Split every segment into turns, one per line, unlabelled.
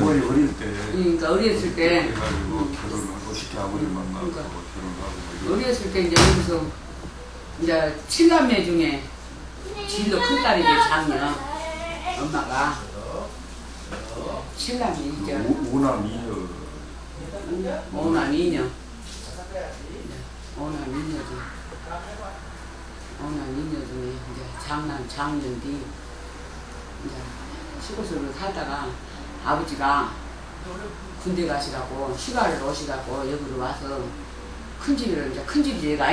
어머니 어릴 때.
그러니까 어렸을 때.
해가지고 결혼을 어떻게 아버지 만나고
그러니까.
결혼하고.
어렸을 때 이제 여기서 이제 7남매 중에 제일로 큰 딸이 이제 장녀. 엄마가 7남매 이제.
오남 이녀.
오남 이녀. 오남 이녀 중에. 오남 이녀 중에 이제 장남 장녀인데 이제 시골으로 살다가 아버지가 군대 가시라고 휴가를 오시라고 여기로 와서 큰 집으로 이제 큰 집이가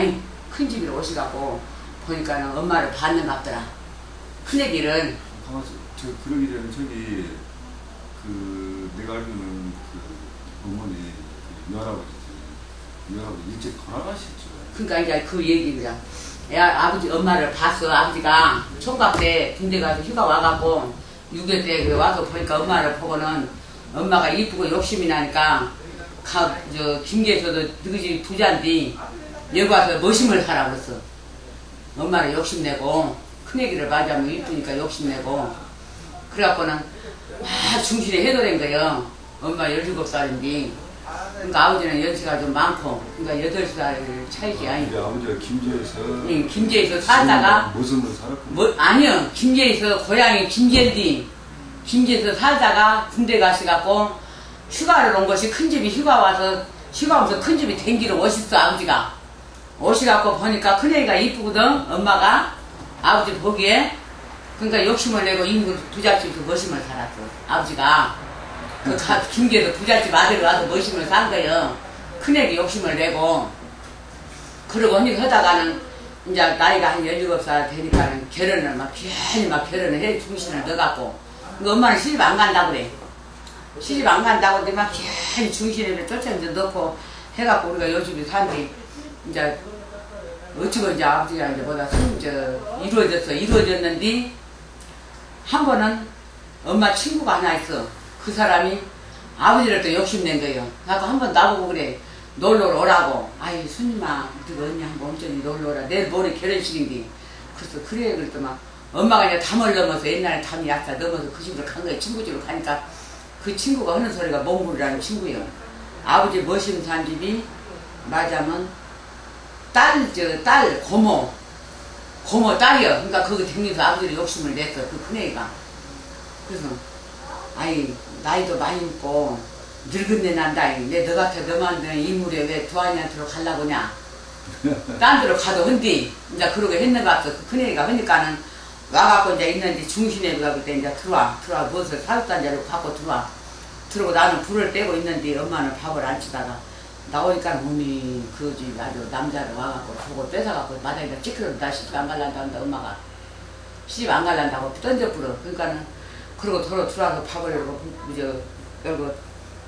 큰 집으로 오시라고 보니까는 엄마를 반응하더라. 큰애기는
가만있어. 저 그러기 전에 저기 그 내가 알기로는 그 어머니 그 여할아버지 일찍 돌아가셨죠.
그러니까 이제 그 얘기야. 아버지 엄마를 봤어. 아버지가 총각 때 군대 가서 휴가 와갖고 6.25 때 와서 보니까 엄마를 보고는 엄마가 이쁘고 욕심이 나니까 김계에서도 너희 부자인데 여기 와서 머심을 하라 그랬어. 엄마를 욕심내고 큰애기를 맞이하면 이쁘니까 욕심내고 그래갖고는 막 중실에 해도된 거예요. 엄마 17살인데 그러니까 아버지는 연세가 좀 많고 그러니까 8살 차이지 아니.
아버지가 김제에서.
응, 김제에서 살다가
무슨 살았고?
아니요, 김제에서 고향이 김제인데 김제에서 살다가 군대 가시갖고 휴가를 온 것이 큰 집이 휴가 오면서 큰 집이 댕기러 오셨어. 아버지가 오시갖고 보니까 큰애기가 이쁘거든. 엄마가 아버지 보기에 그러니까 욕심을 내고 인구 부잣집에서 머심을 살았어. 아버지가 그 김제에서 부잣집 아들이 와서 머심을 산 거예요. 큰애기 욕심을 내고 그러고 언니 하다가는 이제 나이가 한 17살 되니까는 결혼을 막 괜히 막 결혼을 해 중심을 넣어갖고 엄마는 시집 안 간다고 그래. 시집 안 간다고 근데 막 괜히 중심을 쫓아서 넣고 해갖고 우리가 요즘에 산뒤 이제 어찌고 이제 아버지가 이제 보다 이루어졌는데 한 번은 엄마 친구가 하나 있어. 그 사람이 아버지를 또 욕심낸 거예요. 그래갖고 한 번 나보고 그래. 놀러 오라고. 아이 손님아 너가 언니 한번 온전히 놀러 오라. 내일 모레 결혼식인데. 그래서 그래 그랬더만 엄마가 이제 담을 넘어서 옛날에 담이 약간 넘어서 그 집으로 간 거예요. 친구 집으로 가니까 그 친구가 하는 소리가 몽골이라는 친구예요. 아버지 머심 산 집이 맞으면 딸 고모 딸이요. 그러니까 거기 댕겨서 아버지를 욕심을 냈어. 그 큰애가. 그래서 아이 나이도 많이 먹고 늙은내 난다. 내 너 같아 너만 인물에 왜 두아니한테로 가려고 하냐. 딴 데로 가도 흔디 이제 그러게 했는 것 같아. 그 큰애가 하니까는 와갖고 이제 있는데 중심에 가볼 때 이제 들어와 무엇을 사육단 자로 갖고 들어오고 나는 불을 떼고 있는데 엄마는 밥을 안 치다가 나오니까 어머니 그 집 아주 남자를 와갖고 저거 뺏어갖고 마당에다 찌그러다 시집 안 갈란다 한다. 엄마가 시집 안 갈란다고 던져버려. 그러니까는 그러고 들어와서 밥을 열고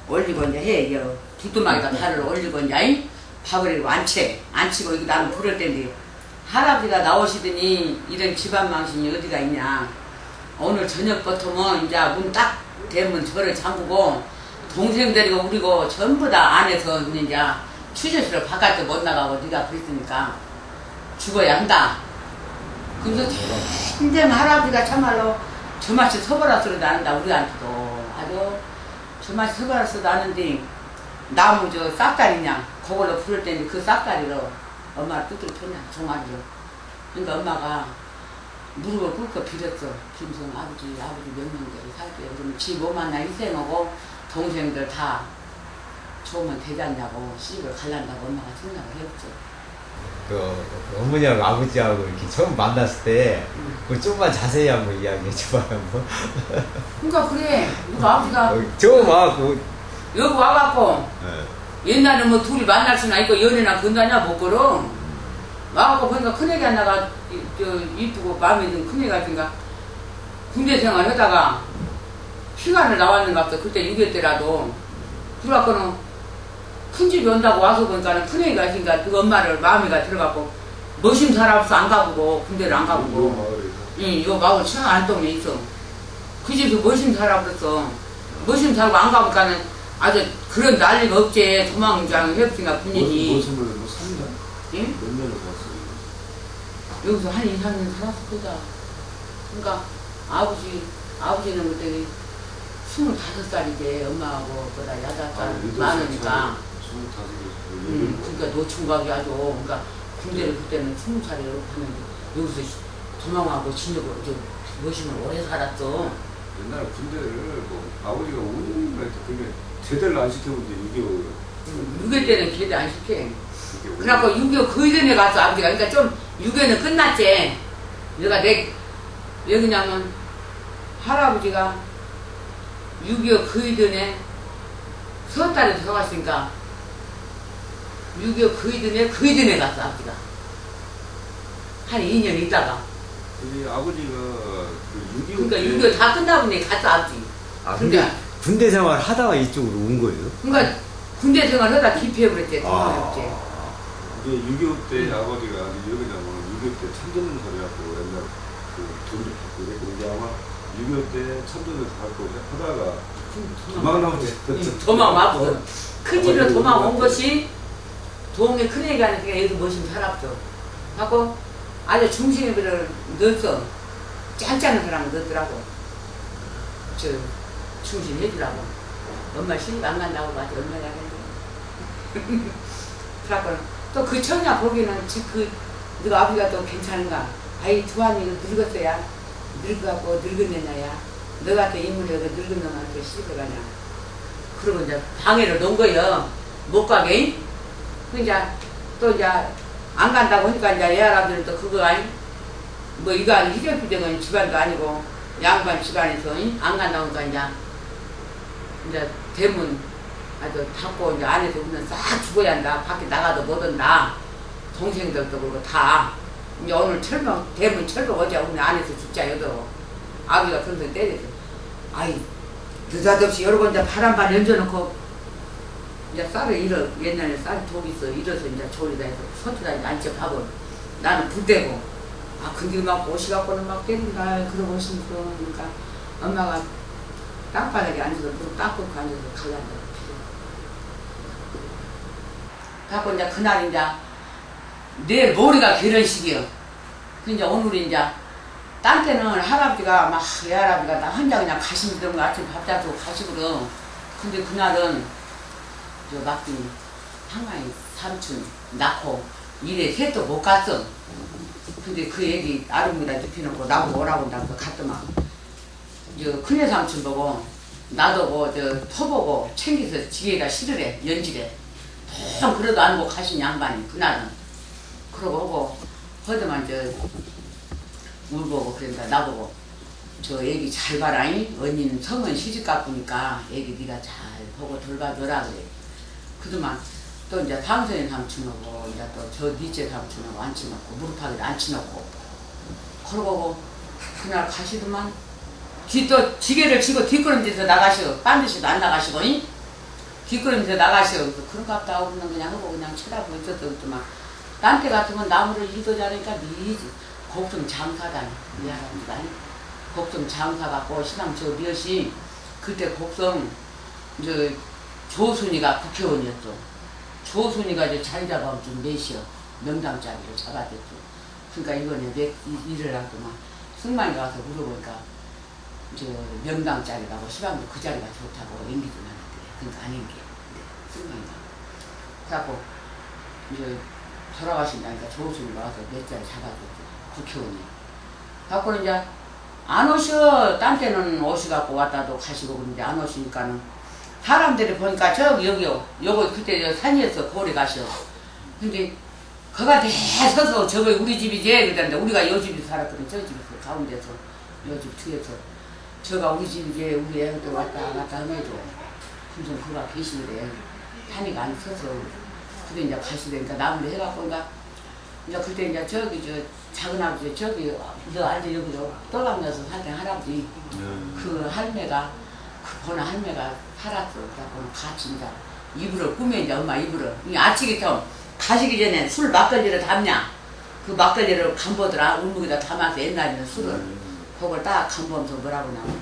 올리고 이제 해. 두두막에다 발을 올리고 이제 밥을 이러고 안 치고 이거 나는 불을 땐데 할아버지가 나오시더니 이런 집안 망신이 어디가 있냐. 오늘 저녁부터는 이제 문 딱 대면 저를 잠그고 동생들이고 우리고 전부 다 안에서 이제 취조실을 바깥에 못 나가고 네가 그랬으니까 죽어야 한다. 그래서 힘든 할아버지가 참말로 저맛이 서버라 소리 나는다. 우리한테도 아주 저맛이 서버라 소리 나는데 나무 싹다리냐 그걸로 부를 때는 그 싹다리로 엄마를 뚜뚜 폈냐 종아리로. 그러니까 엄마가 무릎을 꿇고 빌었어. 김성 아버지 몇 명대로 살게요. 그러면 지 몸만나 희생하고 동생들 다 좋으면 되지 않냐고 시집을 갈란다고 엄마가 생각을 해봤죠.
그 어머니하고 아버지하고 이렇게 처음 만났을 때 그 좀만 자세히 한번 이야기해 줘봐요. 한번.
그러니까 그래. 누가 아버지가
처음 와갖고
여기 와갖고
네.
옛날에 뭐 둘이 만날 수나 있고 연애나 건다냐 못 걸어. 와갖고 보니까 큰애기 하나가 이쁘고 마음에 드는 큰애기 같은가 군대 생활 하다가 휴가를 나왔는 것 같아. 그때 6.25 때라도. 그래갖고는 큰 집이 온다고 와서 보니까 큰애기가 있으니까 그 엄마를 마음에가 들어갖고 머심 살아서 안 가보고 군대를 안 가보고 응, 이거 마을 청아 안동에 있어. 그 집에서 머심 살아버렸어. 머심 살고 안 가보니까는 아주 그런 난리가 없지. 도망장 했으니까 분위기.
머슴을 뭐 3년?
예?
몇 년을 봤어요?
여기서 한 2, 3년 살았을 거다. 그러니까 아버지는 그때 25살이지 엄마하고 보다 8살
아,
많으니까
25살.
그러니까 노총각이 아주 그러니까 군대를 그때는 20살에 하는데 여기서 도망하고 진역으로 멋있는 오래 살았어.
옛날에 군대를 뭐 아버지가 5년인가 했다. 그게 제대로 안 시켜본데 6.25.
6.25 때는 기대 안 시켜. 그래갖고 6.25 그 이전에 갔어 아버지가. 그러니까 좀 6.25는 끝났지. 내가 왜 그냐면 할아버지가 6.25 그 이전에 서 달에 들어갔으니까 6.25 그 이전에 갔어 아버지가. 한 2년 있다가.
우리 아버지가 그 6.25
그러니까 6.25 다 끝나고 내 갔어 아버지.
아,
그러니까
군대 생활 하다가 이쪽으로 온 거예요?
그러니까 군대 생활하다 기피해버렸지. 도망했지.
이게 6.25 때 아버지가 이러냐면 6.25 때 참전을 하려고 옛날 그 돈을 받고 그랬고 이제 아마 6.25 때 참전을 갖고 하다가 도망 나오지.
도망 와서 큰 집으로 도망 온 것이 동네 큰애가 하니까 여기서 멋있는 살았어. 하고 아주 중심을 넣었어. 짠짠한 사람을 넣었더라고. 저 중심 해주라고. 엄마 시집 안 간다고 하지 얼마나 했는데. 그래갖고 또 그 처녀 보기는 너가 아버지가 또 괜찮은가. 아이 두한이 늙었어야 늙어갖고 늙은애냐야. 너 같은 인물이 늙은 놈한테 시집을 가냐. 그러고 이제 방해를 놓은 거예요. 못 가게. 그 이제 또 이제 안 간다고 하니까 이제 애할아버지는 또 그거 아니? 뭐 이거 희정비정은 집안도 아니고 양반 집안에서 안 간다고 하니까 이제 대문 아주 닫고 이제 안에서 우리는 싹 죽어야 한다. 밖에 나가도 못 온다. 동생들도 그러고 다. 이제 오늘 대문 철벽 어제 우리 안에서 죽자 여도. 아버지가 그런 데 때렸어. 아이 느닷없이 여러 번 이제 바람발 얹어놓고 이제 쌀을 옛날에 쌀 독이 있어. 일어서 이제 저리다 해서 손주다 이제 앉혀 밥을. 나는 불대고. 아 근데 막 옷이 갖고는 막 때린다. 그러고 오시니까 그러니까 엄마가 땅바닥에 앉아서 무릎 딱 꿇고 앉아서 갈란다. 갖고 이제 그날 이제 내일 모레가 결혼식이요. 그 이제 오늘이 이제 딴 때는 할아버지가 막 애할아버지가 나 혼자 그냥 가시면 아침 밥 잡고 가시거든. 근데 그날은 저 막둥이 상마이 삼촌 낳고 일에 셋도 못 갔어. 근데 그 애기 아름이다 눕혀놓고 나보고 오라고 한다고 갔더만 저 큰애 삼촌 보고 나도 저 터보고 챙겨서 지게에다 실으래 연질에 통 그래도 안 보고 가신 양반이 그날은 그러고 오고 허드만 저 울고 오고 그러니까 나보고 저 애기 잘 봐라잉. 언니는 성은 시집 가꾸니까 애기 네가 잘 보고 돌봐줘라 그래. 그동안 또 이제 방선인 삼촌하고 이제 또 저 넷째 삼촌하고 앉혀놓고 무릎하기도 앉혀놓고 그러고 그날 가시더만 또 지게를 치고 뒷걸음질에서 나가시고 반드시도 안 나가시고 뒷걸음질에서 나가시고 그런갑다 우리는 그냥 하고 그냥 쳐다보고 있었더만 딴 때 같으면 나무를 일도 잘하니까 미지 곡성 장사다니 미안합니다. 곡성 장사 갖고 신랑 저 몇이 그때 곡성 저 조순이가 국회의원이었어. 조순이가 이제 자리 잡아면 좀 넷이요. 명당짜리를 잡아댔어. 그러니까 이번에 일을 하더만 승만이가 가서 물어보니까 저 명당짜리라고 시방도 그 자리가 좋다고 앵기도 많았대. 그러니까 안 앵겨. 승만이가. 그래갖고 이제 돌아가신다니까 조순이가 와서 몇 자리 잡아줬어. 국회의원이. 갖고 이제 안 오셔. 딴 때는 오셔갖고 왔다도 가시고 그런데 안 오시니까는 사람들이 보니까 저기 여기요. 요거 그때 저 산이었어. 고래 가셔. 근데 거가 대 서서 저거 우리 집이지. 그랬는데 우리가 요 집에서 살았거든. 저 집에서 가운데서 요 집 뒤에서 저가 우리 집이지. 우리 애한테 왔다 갔다 하면서 무슨 그가 계시는데 산이가 안 서서 그때 이제 가시니까 나무를 해갖고 이제 그때 이제 저기 저 작은 아버지 저기 너 알지 여기로 떠가면서 살던 할아버지 그 할매가 그 보는 할매가 살았어. 그래갖고 같이 이제 이불을 꾸며 이제 엄마 이불을 아치기처럼 가시기 전에 술 막걸리를 담냐 그 막걸리를 간보더라. 울무기다 담아서 옛날에는 술을 그걸 딱 간보면서 뭐라고 나면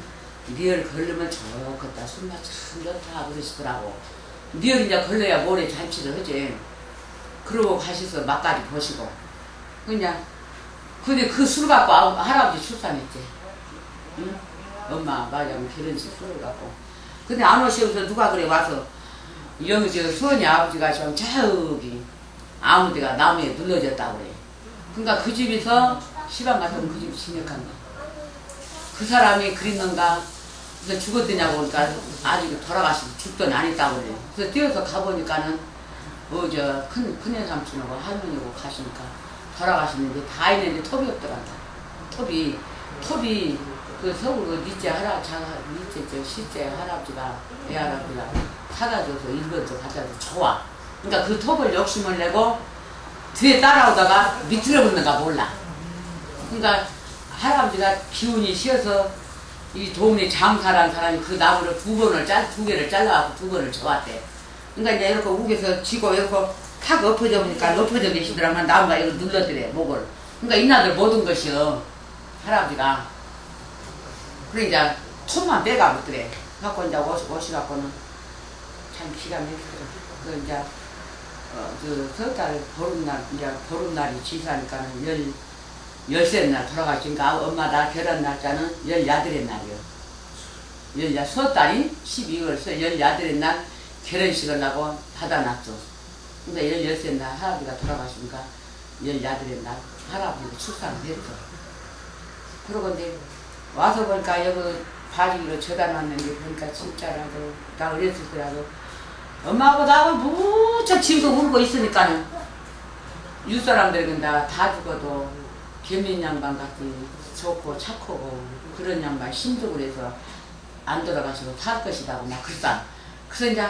리얼 걸르면 좋겠다. 술맛 참 좋다 그러시더라고. 리얼 이제 걸려야 모레 잔치를 하지. 그러고 가셔서 막까지 보시고 그냥 근데 그 술 갖고 할아버지 출산했지. 응? 엄마 맞아 결혼식 술을 갖고 근데 안 오셔서 누가 그래 와서 여기 저 수원이 아버지가 좀 저기 아무 데가 나무에 눌러졌다고 그래. 그러니까 그 집에서 시방 가서는 그 집이 진역한 거. 그 사람이 그랬는가 그래서 죽었더냐고 그러니까 아직 돌아가시고 죽던 안 했다고 그래. 그래서 뛰어서 가보니까는 큰애 삼촌하고 할머니하고 가시니까 돌아가시는데 다 있는데 톱이 없더란다. 톱이 그 서울 그 넷째 시째 할아버지가 애 할아버지가 사다 줘서 일본서 갖다 줘서 좋아. 그러니까 그 톱을 욕심을 내고 뒤에 따라오다가 밑으로 붙는가 몰라. 그러니까 할아버지가 기운이 쉬어서 이 동네 장사라는 사람이 그 나무를 두 개를 잘라갖고 두 번을 쳐왔대. 그러니까 이제 이렇게 우겨서 쥐고 이렇게 탁 엎어져 보니까 엎어져 계시더라면 나무가 이거 눌러드래 목을. 그러니까 이나들 모든 것이요 할아버지가 그래 이제 톱만 빼가보더래. 갖고 이제 오시갖고는 참 기가 막히더라. 그 이제 석 달 보름날이 지사니까는 열세 날 돌아가시니까 엄마 나 결혼 날짜는 18의 날이요. 석 달이 12월서 18의 날 결혼식을 하고 받아놨죠. 근데 13날 할아버지가 돌아가시니까 18의 날 할아버지가 출산을 했죠. 그러고 이제 와서 보니까 여기 바지로 쳐다놨는데 보니까 진짜라도 나 어렸을 때라도 엄마하고 나하고 무척 징긋 울고 있으니까는 육사람들이 근데 다 죽어도 개민 양반 같이 좋고 착하고 그런 양반 심적으로 해서 안 돌아가시고 살 것이다고 막 그랬다. 그래서 이제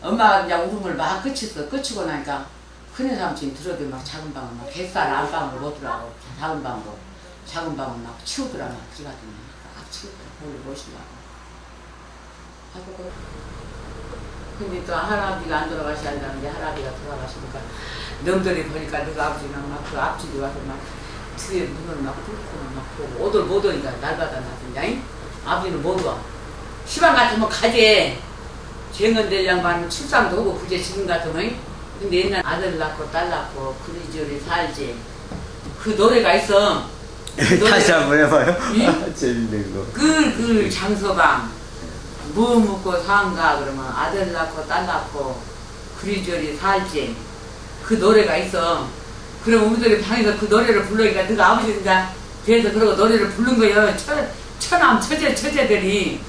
엄마가 이제 울음을 막 끝이고 나니까 큰애 삼촌이 들어도 막 작은 방을 막 뱃살 안방으로 오더라고. 작은 방을 막 치우더라. 막 들어갔더니 막 치우더라. 거기 모시려고. 하고 근데 또 할아버지가 안 돌아가시는데 할아버지가 돌아가시니까 놈들이 보니까 너가 아버지는 막 그 앞집에 와서 막 뒤에 눈을 막 뚫고 막 보고 오들 못 오니까 날마다 나서냐 아버지는 못 와. 시방 같으면 가지. 쟁은대 양반은 출산도 하고 그제 지금 같으면 근데 옛날 아들 낳고 딸 낳고 그리저리 살지. 그 노래가 있어. 그
다시 한번 해봐요.
응?
재밌는 거.
그 장서방 뭐 묻고 산가 그러면 아들 낳고 딸 낳고 그리저리 살지. 그 노래가 있어. 그럼 우리들이 방에서 그 노래를 부르니까 너가 아버지가 뒤에서 그러고 노래를 부른 거예요. 처남 처제들이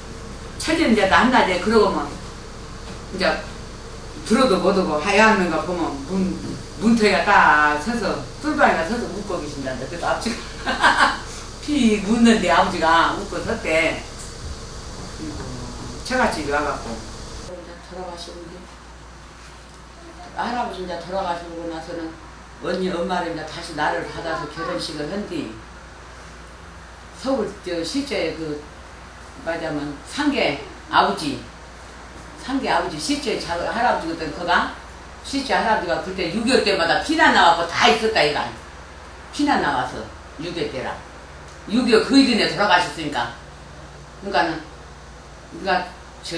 처제는 이제 낫나제 그러고 뭐 이제 들어도 못 오고 하얀 거 보면 문턱에 딱 서서 뚫방에가 서서 웃고 계신단다. 그래서 아버지가 피 묻는데 아버지가 웃고 섰대. 처갓집에 와갖고 돌아가시는데 할아버지 이제 돌아가시고 나서는 언니 엄마를 이제 다시 나를 받아서 결혼식을 한뒤 서울 실제 그 말하자면 상계 아버지 실제 할아버지거든. 그가 실제 할아버지가 그때 6.25 때마다 피난 나왔고 다 있었다 이가. 피난 나와서 6.25 때라 6.25 그 이전에 돌아가셨으니까. 그러니까 저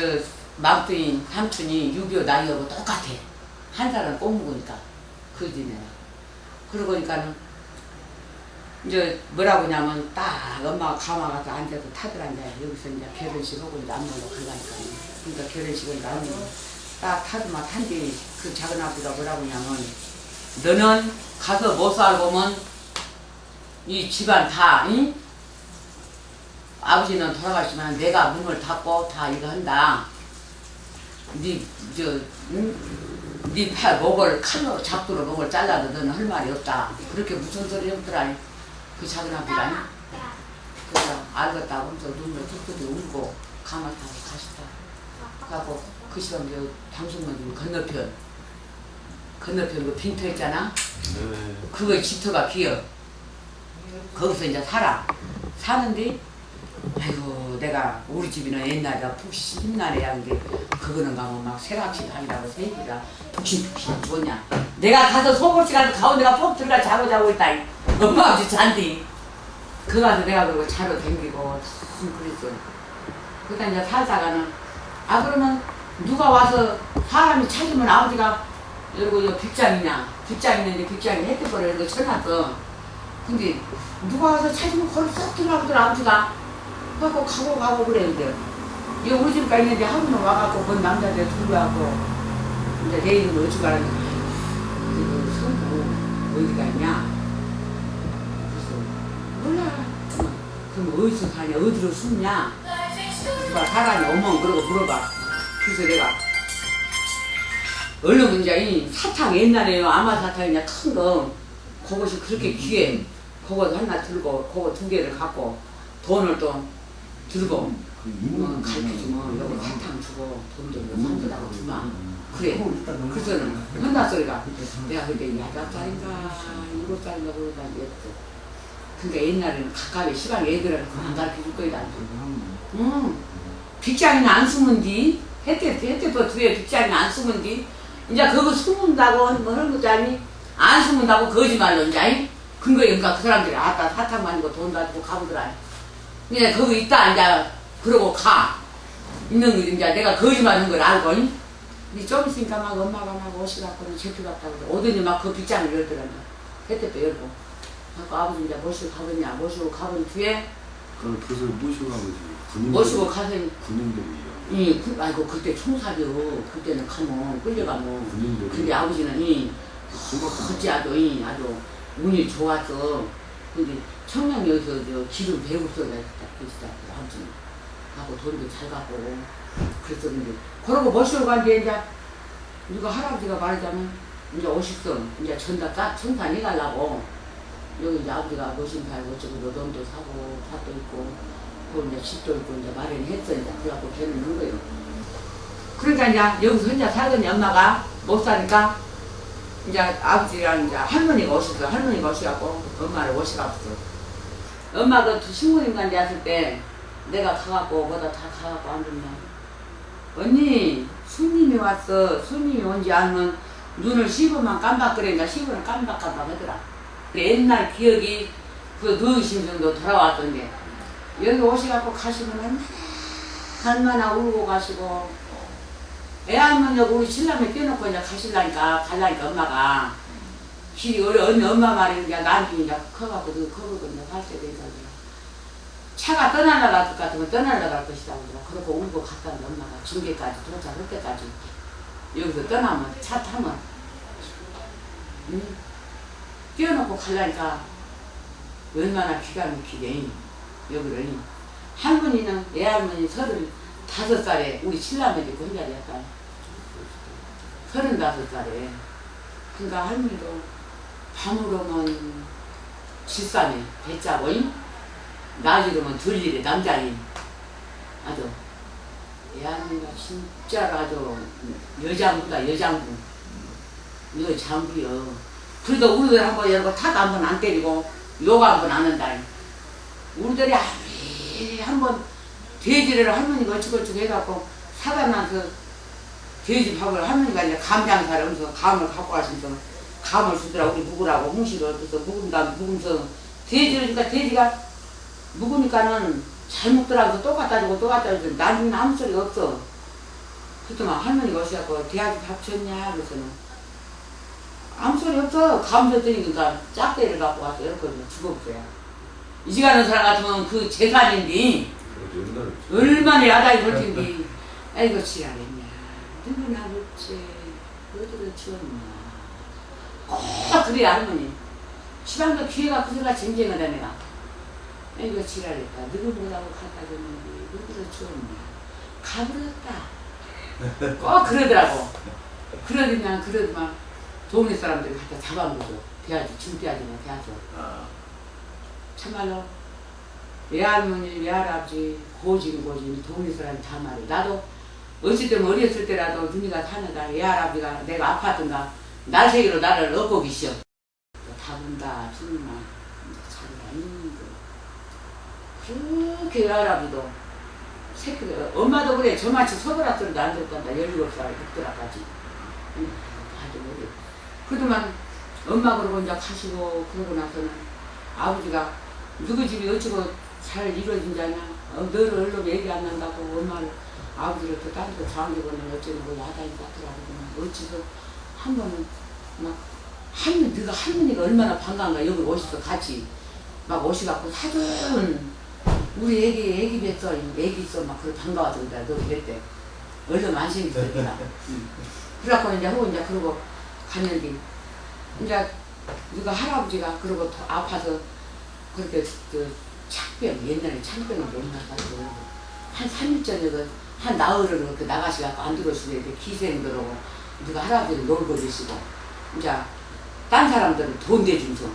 막둥이 삼촌이 6.25 나이하고 똑같아. 한 살은 꼭 먹으니까 그 이전에. 그러고 보니까는 이제 뭐라고 하냐면 딱 엄마가 가마 가서 앉아서 타들 앉아. 여기서 이제 결혼식 하고 이제 안물로 가려니까. 그러니까 결혼식을 안물로 딱 타드만 탄뒤 그 작은 아버지가 뭐라고 하냐면 너는 가서 못 살고면 이 집안 다 응? 아버지는 돌아가시면 내가 문을 닫고 다 이거 한다. 네 팔 목을 칼로 잡두로 목을 잘라도 너는 할 말이 없다. 그렇게 무슨 소리 없더라. 그 작은 아버지가. 그래서 알겠다 하면서 눈물 툭툭 울고 가마 타고 가시다. 가고 그 시간 방송문 건너편 그 빈터 있잖아. 그거에 집터가 비어. 거기서 이제 사는데 아이고 내가 우리 집이는 옛날에 푹신나래야 한게 그거는 가면 막 새락시 다니라고 새끼가 푹신푹신 좋냐. 내가 가서 속옷이 가서 가운데가 푹 들어가 자고 있다. 엄마 아버지 잔디. 그 가서 내가 그러고 자러 댕기고 그랬어. 그러니까 이제 살다가는 그러면 누가 와서 사람이 찾으면 아버지가 이러고 이거 빗장이냐. 빗장 있는데 빗장이 햇빛보라 이러고 쳐놨어. 근데 누가 와서 찾으면 거기 쏙 들어가거든 아버지가. 그래갖고 가고 그래. 근데 이거 우리 집까지 있는데 한 번 와갖고 그 남자들 두고 하고 이제 내 이름 어찌 가라니 그 성부 어디가 있냐 그래서 몰라 그럼 어디서 사냐 어디로 숨냐 누가 사라니 어머 그러고 물어봐 그래서 내가 얼른 이제 이 사탕 옛날에 아마 사탕이냐 큰 거 그것이 그렇게 귀해 그거 하나 들고 그거 두 개를 갖고 돈을 또 들고 가르쳐주면 여기 사탕 주고 돈 들고 산다고 주마 그래 그래서는 현나 소리가 내가 그때 8살인가 7살인가 그러다 했어 그러니까 옛날에는 가까이 시방 애들은 그만 가르쳐줄 거이다 빗장이나 안 숨은디 햇때도 뒤에 빗장이나 안 숨은디 이제 그거 숨은다고 뭐 하는 것도 아니 안 숨은다고 거짓말로 이제 근거에 그러니까 그 사람들이 아따 사탕 만지고 돈 가지고 가보더라 이제 거기 있다 이제 그러고 가 있는 거 이제 내가 거짓말하는 걸 알고 근데 좀 있으니까 막 엄마가 막 옷이 갖고는 제피 갔다고 그래 오더니 막 그 빗장을 열더라 햇때도 열고 하고 아버지 이제 모시고 가보냐 모시고 가본 뒤에
그럼 그것을 모시고 가면 군인들
모시고 가서
군인들이요.
아이고 그때 총사죠 그때는 가면 끌려가면
군인들이
근데 아버지는 그때 아주 운이 좋았어 근데 청량역에서 저 기름 배고프다 그랬다 아버지는 하고 돈도 잘 갖고 그래서 근데 그러고 모시고 간뒤에 이제 누가 할아버지가 말하자면 이제 오셨어 이제 천산 해가려고 여기 이제 아버지가 모신 살고 어쩌고 노동도 사고 밭도 있고 또 이제 집도 있고 이제 마련했어 이제 그래갖고 걔는 있는 거예요. 그러니까 이제 여기서 혼자 살더니 엄마가 못 사니까 이제 아버지랑 이제 할머니가 오셨어. 할머니가 오셔갖고 엄마를 모시갔어. 엄마가 신부님한테 왔을 때 내가 가갖고 뭐다 다 가갖고 앉으면 언니 손님이 왔어. 손님이 온지 알면 눈을 15만 깜박거리니까 15는 깜박깜박 하더라. 옛날 기억이 그 누이신 정도 돌아왔던데 여기 오셔갖고 가시면 얼마나 울고 가시고 애할머니하고 우리 신랑을 떼놓고 이제 가시려니까 갈라니까 엄마가 길이 언니 엄마 말이 이제 나한테 이제 커갖고 그 커보고 이제 갈 때 되니까 차가 떠나려갈 것 같으면 떠나려갈 것이다 그러더라. 그러고 울고 갔다는데 엄마가 중계까지 도착할 때까지 여기서 떠나면 차 타면 띄워놓고 가려니까 얼마나 기가 막히게 여기를 할머니는 애할머니 35살에 우리 신라면 있고 혼자 됐다 35살에 그러니까 할머니도 밤을 오면 질산에 배짜고 낮에 오면 들일에 남자인 아주 애할머니가 진짜로 아주 여장부다 여장부 이거 장부여 그래도 우리들 한번 열고 탓 한 번 안 때리고 욕 한 번 안 한다. 우리들이 아무리 한번 돼지를 할머니가 어찌고저찌고 해갖고 사다 놔서 돼지 밥을 할머니가 이제 감장사를 하면서 감을 갖고 가시면서 감을 주더라. 우리 묵으라고 홍시를 얻어서 묵으면서 돼지를 주니까 돼지가 묵으니까는 잘 먹더라고 또 갖다 주고 또 갖다 주고 나중에는 아무 소리가 없어. 그랬더만 할머니가 오셔갖고 돼지 밥 줬냐 그래서는 아무 소리 없어. 감줬더니까 짝대를 갖고 와서 이렇게 죽었어요. 이 시간에 사람 같으면 그 재산인데 얼마나 야단이 볼 텐데 아이고 지랄했냐 누구나 그렇지 어디로 치웠냐 꼭 그래 할머니 시방도 기회가 그들과 쟁쟁하다 내가 아이고 지랄했다 누구보다고 갖다 줬는데 어디로 치웠냐 가버렸다 꼭 그러더라고 그러더만 동네 사람들이 갖다 잡아먹어. 대야지, 중대야지만 대야죠. 참말로, 외할머니, 외할아버지, 고진, 동네 사람이 다 말해. 나도, 어쨌든 어렸을 때라도 누니가 사느라 외할아버지가 내가 아팠던가, 날새기로 나를 얻고 계셔. 다 본다, 주님아. 잘 다니는 거. 그렇게 외할아버지도, 새끼들, 엄마도 그래. 저마치 서브라 소리도 안 듣단다. 17살, 6살까지. 아주 오래. 그동안 엄마 그러고 이제 가시고 그러고 나서는 아버지가 누구 집이 어찌고 잘 이루어진다냐 너를 얼른 얘기 안 난다고 엄마를 아버지를 또 다른 데 장기고는 어쩌는 거 야단이 같더라고 어찌서 한 번은 막 할머니가 얼마나 반가운가 여기 오셔서 같이 막 오셔갖고 사돈 우리 애기 뵀어. 애기 있어. 막 그래 반가워서 그래. 너 그랬대. 얼른 안심이 있어. 내가. 그래갖고 이제 하고 이제 그러고 갔는데 이제 누가 할아버지가 그러고 아파서 그렇게 그 창병 옛날에 창병을 너무 나가지고 한 3일 전에 한 나흘을 그렇게 나가시갖고 안 들어오시고 이렇게 기생 들어오고 누가 할아버지를 놀고 계시고 이제 딴 사람들은 돈 대준서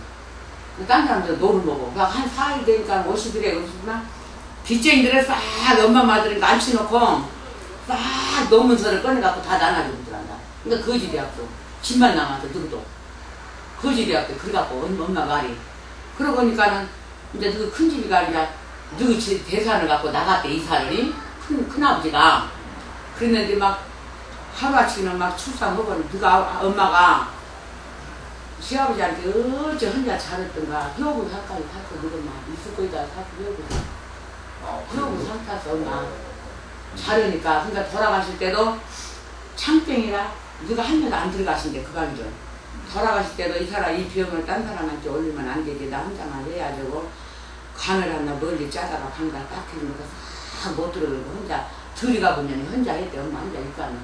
딴 사람들은 노를 먹어. 그러니까 한 4일 되니까 오시더래. 그러시구나. 빚쟁이들을 싹 엄마 마들이 앉혀놓고 싹 논문서를 꺼내갖고 다 나눠주고 들어간다. 그러니까 거지대학교 집만 남아서 누구도 거지대학교 그래갖고 엄마 말이 그러고 보니까는 이제 그 큰 집이가 이제 누구 대산을 갖고 나갔대. 이사를 큰아버지가 그랬는데 막 하루아침에 막 출산하고 누가 엄마가 시아버지한테 어째 혼자 잘했던가 효부 살까지 살고 누구 막 있을 거이다 살고 효부 그러고 상타서 엄마 잘하니까 그러니까 돌아가실 때도 창병이라 누가 한 명도 안 들어가신대. 그 방전 돌아가실 때도 이 사람 이 병을 딴 사람한테 올리면 안 되지. 나 혼자만 해야 되고 간을 하나 멀리 짜다가 간가 딱 해주면서 싹 못 들어가고 혼자 둘이 가보면 혼자 했대. 엄마 혼자 있다는.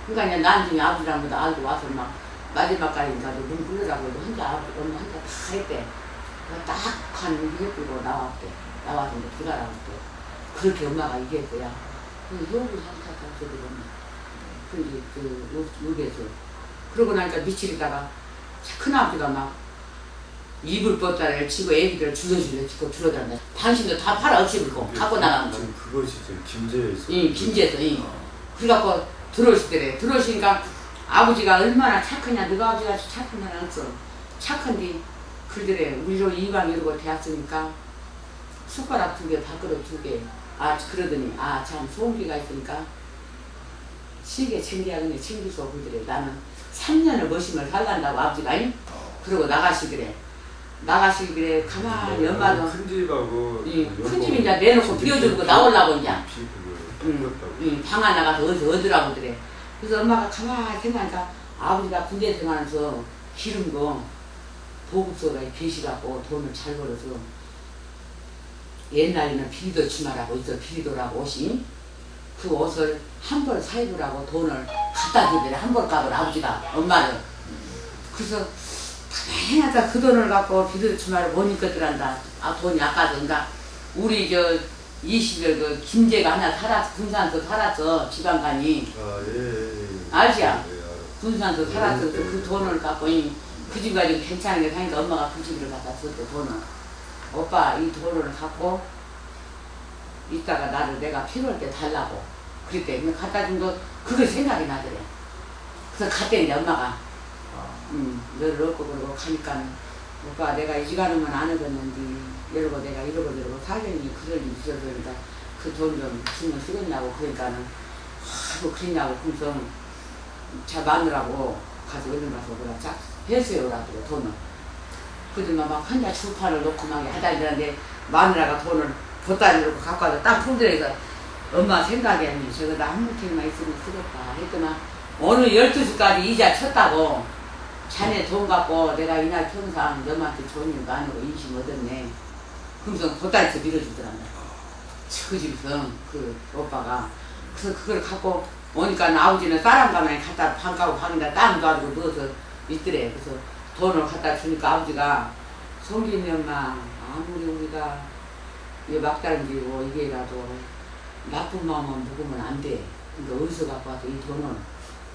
그러니까 이제 나중에 아버지랑도 알고 와서 막 마지막까지인가도 눈 부르라고 해도 혼자 엄마 혼자 다 했대. 딱한 이해쁘고 나왔대. 나와서 이제 들어가라고 했대. 그렇게 엄마가 얘기했대야. 그 효부 상타가 저기 근데 그 여기에서 그러고 나니까 미치리다가 큰아버지가 막 이불 뻗다를 치고 애기들 주저주저 치고 들어다닌다. 당신도 다 팔아 없이 긁고 갖고 나가는 거.
지금 그것이 지금 김제에 있어.
응, 김제에서. 응. 그래갖고 들어오시더래. 들어오시니까 아버지가 얼마나 착하냐. 너가 아버지가 착한 사람 없어. 착한데 그러더래. 우리로 이방 이러고 대학생이니까 숟가락 2개, 밥그릇 2개. 아 그러더니 아 참 소음기가 있으니까 시계 챙겨야겠네. 챙기서 그러더래. 나는 3년을 머심을 살란다고 아버지가. 그러고 나가시더래. 나가시기래 가만히 엄마도
큰 집하고
큰 집 이제 내놓고 비워주고 나오려고 이제 방 하나 가서 어디서 얻으라고 그래. 그래서 엄마가 가만히 생각하니까 아버지가 군대 생활하면서 기른 거 보급소가 계시갖고 돈을 잘 벌어서 옛날에는 비리도 치마라고 있어. 비리도라고 옷이 그 옷을 한 벌 사입으라고 돈을 갖다 주더래. 한 벌 값을 아버지가 엄마를. 그래서 가만하다 그 돈을 갖고 비리도 치마를 못 입거들한다. 아 돈이 아까도 그러니까 우리 저 20일 그 김제가 하나 살았어. 군산서 살았어. 지방간이.
아 예.
알지야?
예,
군산서 살았어. 그 돈을 갖고 그 집 가지고 괜찮은 게 사니까 엄마가 그 집을 갖다 줬대. 돈을. 오빠 이 돈을 갖고 이따가 나를 내가 필요할 때 달라고 그랬대. 근데 갖다 준 거 그게 생각이 나더래. 그래서 갔대. 이제 엄마가 너를 얻고 그러고 가니까 오빠 내가 이 가는건 안 얻었는데 이러고 내가 이러고 사장님이 그럴 일이 있어서 그러니까 그 돈 좀 주면 쓰겠냐고. 그러니까는 아이고 그랬냐고. 그래서 자 마누라고 가서 얼른 가서 뭐라 짝 해서요라고 돈을. 그들만 막 혼자 주판을 놓고 막 하다니는데 마누라가 돈을 보따리로 갖고 와서 딱 풀들여서 엄마 생각이 아니 저거 나 한 무탱이만 있으면 쓰겠다 했더만 오늘 12시까지 이자 쳤다고. 자네 돈 갖고 내가 이날 평상 너한테 좋은 일도 아니고 인심 얻었네. 그러면서 보따리에서 밀어주더란다. 그 집에서 그 오빠가. 그래서 그걸 갖고 오니까 아버지는 쌀한 가마에 갖다 방가고 방에다 땀 놔두고 넣어서 있더래. 그래서 돈을 갖다 주니까 아버지가 송기니 엄마 아무리 우리가 이게 막다른지고 이게라도 나쁜 마음은 묵으면 안 돼. 그러니까 어디서 갖고 와서 이 돈을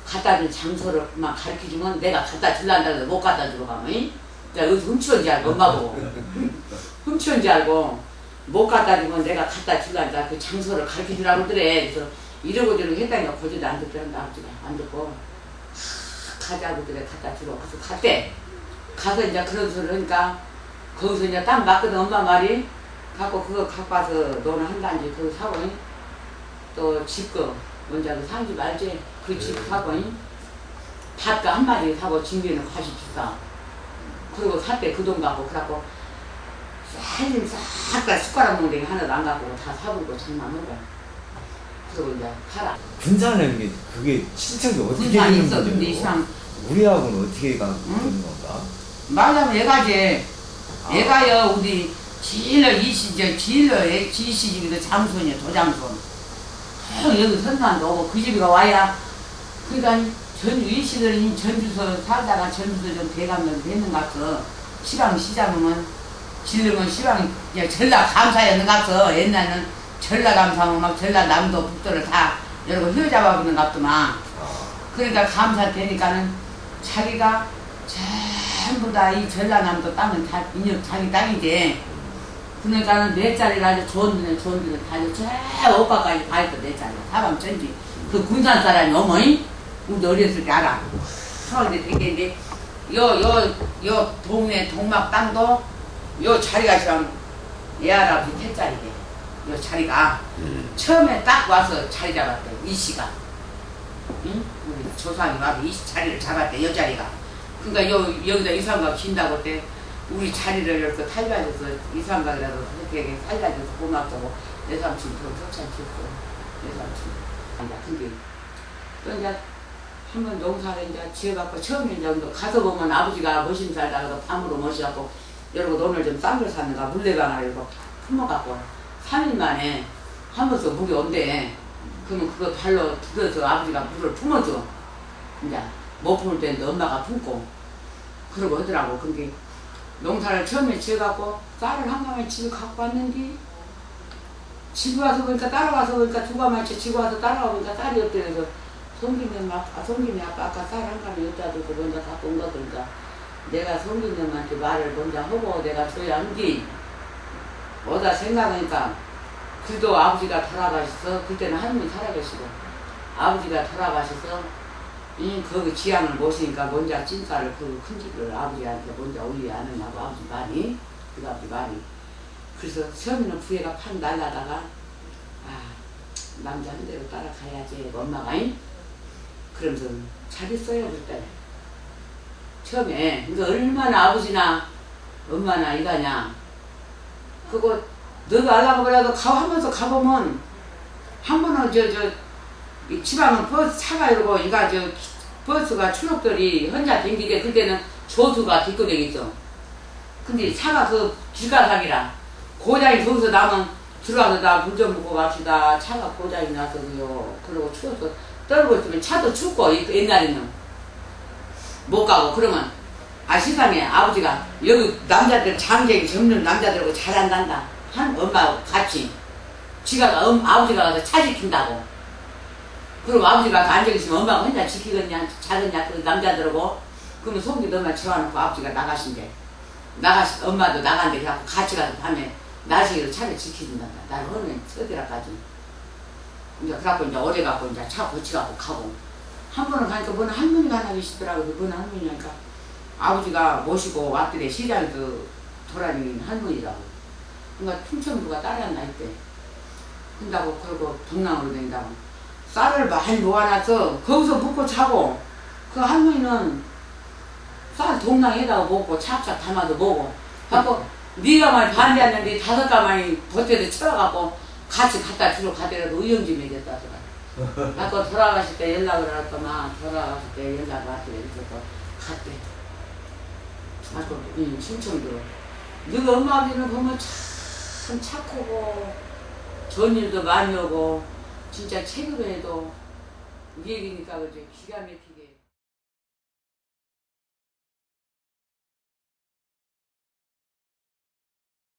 갖다 준 장소를 막 가르쳐주면 내가 갖다 줄란다 해서 못 갖다 주러 가면 내가 여기서 훔치온 줄 알고 엄마 보고 훔치온 줄 알고 못 갖다 주면 내가 갖다 줄란다 그 장소를 가르쳐주라고 그러더래. 그래서 이러고 저러고 했다니까 거기도 안 듣더란다. 아버지가 안 듣고 가자고 그래 갖다 주러. 그래서 갔대. 가서 이제 그런 소리를 하니까 거기서 이제 딱 맞거든. 엄마 말이 갖고 그거 갖고 와서 너는 한단지 그거 사고 또 집거 먼저 그 상집 알지? 그 집 사고 밭가 한 마리 사고 진비는 과시 비싸. 그리고 샀대. 그 돈 갖고 그래갖고 싹다 숟가락 먹는 데 하나도 안 갖고 다 사버리고 장난한 거야. 그리고 이제 팔아.
군산은 그게 친척이 어떻게
군산
되는
있어. 근데
거죠?
이상
우리하고는 어떻게 되는 건가?
말하자면 얘가지. 얘가요 우리 진로 지시집에도 장손이야 도장손. 여기 선산도 오고 그 집이가 와야 그러니까 일시들은 전주서 살다가 전주서 좀 대감면 되는 것 같아. 시방 시장은 질르면 시방 전라 감사였는 것 같아. 옛날에는 전라 감사하면 막 전라 남도 북도를 다 여러 거 휘어잡아보는 것 같더만. 그러니까 감사 되니까는 자기가 전부 다 이 전라남도 땅은 다 자기 땅이지. 그러니까는 내 자리를 아주 좋은 데는 다 오빠까지 가 있어. 내 자리 사방 전지 그 군산 사람이 어머니 우리 어렸을 때 알아. 서울에 되게 요 동네 동막 땅도 요 자리가 지금 애 할아버지 태자리래. 요 자리가 처음에 딱 와서 자리 잡았대. 이 씨가 응? 우리 조상이 와서 이 자리를 잡았대. 요 자리가. 그러니까 여기다 이상각 긴다고 때 우리 자리를 이렇게 탈바해서 이상각이라도 그렇게 살려줘서 고맙다고 내 삼촌 격찬했어. 내 삼촌. 근데 또 이제 한번 농사를 이제 지어갖고 처음에 이제 가서 보면 아버지가 머신 살다가 밤으로 모셔갖고 여러분 오늘 좀 싼 걸 샀는가 물레방아를 이렇게 품어갖고 3일 만에 하면서 물이 온대. 그러면 그거 발로 들어서 아버지가 물을 품어줘. 이제 못 품을 때는 엄마가 품고 그러고 하더라고. 근데 농사를 처음에 지어갖고 쌀을 한 가마에 집에 갖고 왔는데 집에 와서 보니까 따라와서 보니까 두 가마치 집에 와서 따라와 보니까 쌀이 없대. 그래서 성기님 아빠 아까 쌀 한 가마 여기다 두고 먼저 갖고 온 거. 그러니까 내가 성기님한테 말을 먼저 하고 내가 줘야 한디 어다 생각하니까 그래도 아버지가 돌아가셔서 그때는 할머니 살아계시고 아버지가 돌아가셔서 거기 지양을 모시니까 먼저 찐쌀을 그 큰 집을 아버지한테 먼저 올려야 하느냐고 아버지 말이 그 아버지 말이. 그래서 처음에는 부회가 팍 날라다가 남자 한 대로 따라가야지 엄마가 그러면서 잘했어요 그때 처음에. 그러니까 얼마나 아버지나 엄마나 이가냐 그거 너가 알라고 그래도 하면서 가보면 한 번은 이 지방은 버스 차가 이러고 이가 버스가 추록들이 혼자 댕기게 그때는 조수가 뒷구멍에 있어. 근데 차가 그 길가사기라 고장이 거기서 나면 들어가서 나 물 좀 먹고 갑시다. 차가 고장이 나서요. 그러고 추워서 떨고 있으면 차도 춥고 옛날에는 못 가고 그러면 세상에 아버지가 여기 남자들 장쟁이 젊는 남자들하고 잘한단다. 한 엄마하고 같이 아버지가 가서 차 지킨다고. 그럼 아버지가 앉아 계시면 엄마가 혼자 지키겠냐 자겠냐 그 남자들하고. 그러면 속이 너만 채워놓고 아버지가 나가신대. 엄마도 나간대. 그래갖고 같이 가서 밤에 나시기로 차를 지켜준단다. 나를 허는 서디라까지. 이제 그래갖고 이제 오래갖고 이제 차 고치갖고 가고. 한 번은 가니까 뭔 할머니가 하나 계시더라고요. 뭔 할머니니까 아버지가 모시고 왔더래. 시장에서 돌아다니는 할머니라고. 그러니까 충청도가 따라왔나 했대. 한다고 그러고 동남으로 댕다고. 쌀을 많이 모아놔서 거기서 먹고 자고 그 할머니는 쌀 동랑에다가 먹고 차합차 담아서 먹어. 하고 네가 많이 반대했는데 5가마니 보태서 쳐갖고 같이 갖다 주러 가더라도 의용지 먹였다 하더라. 하고 돌아가실 때 연락을 할까만 돌아가실 때 연락을 왔더래. 그래서 갔대. 하고 충청도. 너가 엄마 아버지는 보면 참 착하고 좋은 일도 많이 오고 진짜 체급에도 이 얘기니까 그지 기가 막히게